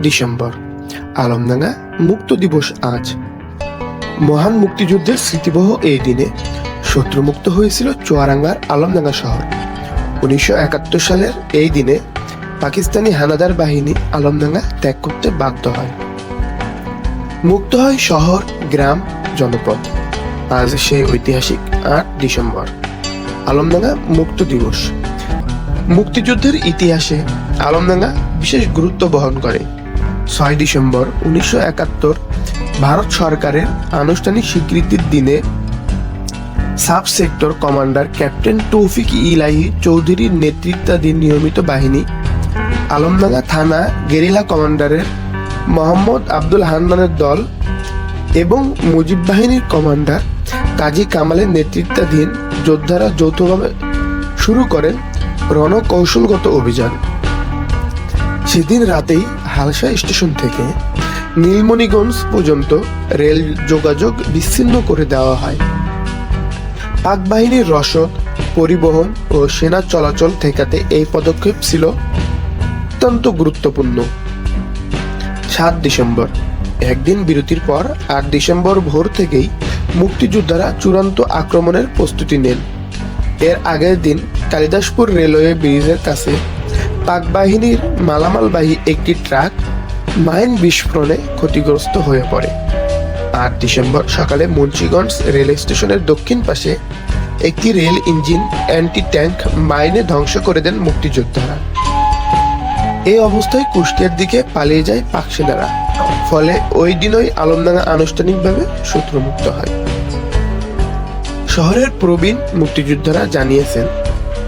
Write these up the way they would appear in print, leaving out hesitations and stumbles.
December. Alamdanga মুক্ত দিবস আজ। মহান মুক্তিযুদ্ধের স্মৃতিবহ এই দিনে শত্রুমুক্ত হয়েছিল চুয়াডাঙ্গার আলমডাঙ্গা শহর। 1971 সালের এই দিনে পাকিস্তানি হানাদার বাহিনী আলমডাঙ্গা ত্যাগ করতে বাধ্য হয়। মুক্ত হয় শহর, গ্রাম, জনপদ। আজ সেই ঐতিহাসিক 8 ডিসেম্বর, আলমডাঙ্গা মুক্ত দিবস। মুক্তিযুদ্ধের ইতিহাসে আলমডাঙ্গা বিশেষ গুরুত্ব বহন করে। 6 ডিসেম্বর 1971 ভারত সরকারের আনুষ্ঠানিক স্বীকৃতির দিনে সাব সেক্টর কমান্ডার ক্যাপ্টেন তৌফিক ইলাহি চৌধুরীর নেতৃত্বাধীন নিয়মিত বাহিনী আলমডাঙ্গা থানা গেরিলা কমান্ডারের মোহাম্মদ আব্দুল হান্নানের দল এবং মুজিব বাহিনীর কমান্ডার কাজী কামালের নেতৃত্বাধীন যোদ্ধারা যৌথভাবে শুরু করেন রণকৌশলগত অভিযান। সেদিন রাতেই হালসা স্টেশন থেকে নীলমণিগঞ্জ পর্যন্ত রেল যোগাযোগ বিচ্ছিন্ন করে দেওয়া হয়। পাক বাহিনীর রসদ, পরিবহন ও সেনা চলাচল ঠেকাতে এই পদক্ষেপ ছিল অত্যন্ত গুরুত্বপূর্ণ। 7 ডিসেম্বর, একদিন বিরতির পর 8 ডিসেম্বর ভোর থেকেই মুক্তিযোদ্ধারা চূড়ান্ত আক্রমণের প্রস্তুতি নেন। এর আগের দিন কালিদাসপুর রেলওয়ে ব্রিজের কাছে পাক বাহিনীর মালামালবাহী একটি ট্রাক মাইন বিস্ফোরণে ক্ষতিগ্রস্ত হয়ে পড়ে। 8 ডিসেম্বর সকালে মুন্সিগঞ্জ রেল স্টেশনের দক্ষিণ পাশে একটি রেল ইঞ্জিন অ্যান্টি ট্যাঙ্ক মাইনে ধ্বংস করে দেন মুক্তিযোদ্ধারা। এই অবস্থায় কুষ্টিয়ার দিকে পালিয়ে যায় পাক সেনারা। ফলে ওই দিনই আলমডাঙ্গা আনুষ্ঠানিকভাবে শত্রুমুক্ত হয়। শহরের প্রবীণ মুক্তিযোদ্ধারা জানিয়েছেন,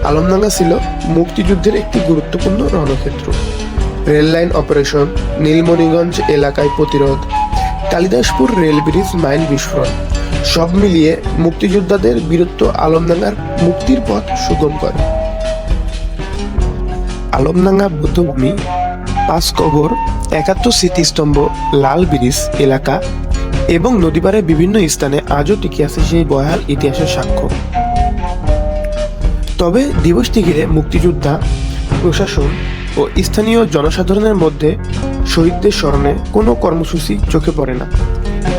আলমডাঙ্গা ছিল মুক্তিযুদ্ধের একটি গুরুত্বপূর্ণ রণক্ষেত্র। রেল লাইন অপারেশন, নীলমণিগঞ্জ এলাকায় প্রতিরোধ, কালিদাসপুর রেল ব্রিজ মাইন বিস্ফোরণ সব মিলিয়ে মুক্তিযোদ্ধাদের বীরত্ব আলমডাঙ্গার মুক্তির পথ সুগম করে। আলমডাঙ্গা বৌদ্ধভূমি, 5 কবর, 71 স্মৃতিস্তম্ভ, লাল ব্রিজ এলাকা এবং নদীপাড়ের বিভিন্ন স্থানে আজও টিকে আছে সেই বহাল ইতিহাসের সাক্ষ্য। তবে দিবসটি ঘিরে মুক্তিযোদ্ধা, প্রশাসন ও স্থানীয় জনসাধারণের মধ্যে শহীদদের স্মরণে কোনো কর্মসূচি চোখে পড়ে না।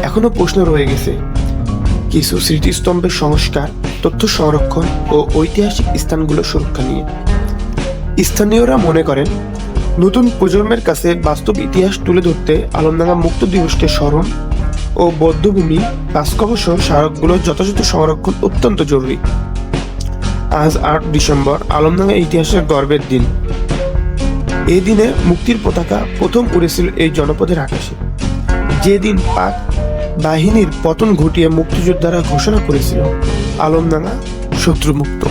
এখনো প্রশ্ন রয়ে গেছে কিছু স্মৃতিস্তম্ভের সংস্কার, তথ্য সংরক্ষণ ও ঐতিহাসিক স্থানগুলো সুরক্ষা নিয়ে। স্থানীয়রা মনে করেন, নতুন প্রজন্মের কাছে বাস্তব ইতিহাস তুলে ধরতে আলমডাঙ্গা মুক্ত দিবসকে স্মরণ ও বৌদ্ধভূমি, 5 কবর সহ স্মারকগুলোর যথাযথ সংরক্ষণ অত্যন্ত জরুরি। আজ 8 ডিসেম্বর আলমডাঙ্গা ইতিহাসের গর্বের দিন। এই দিনে মুক্তির পতাকা প্রথম উড়েছিল এই জনপদের আকাশে, যে দিন পাক বাহিনীর পতন ঘটিয়ে মুক্তিযোদ্ধারা ঘোষণা করেছিল আলমডাঙ্গা শত্রুমুক্ত।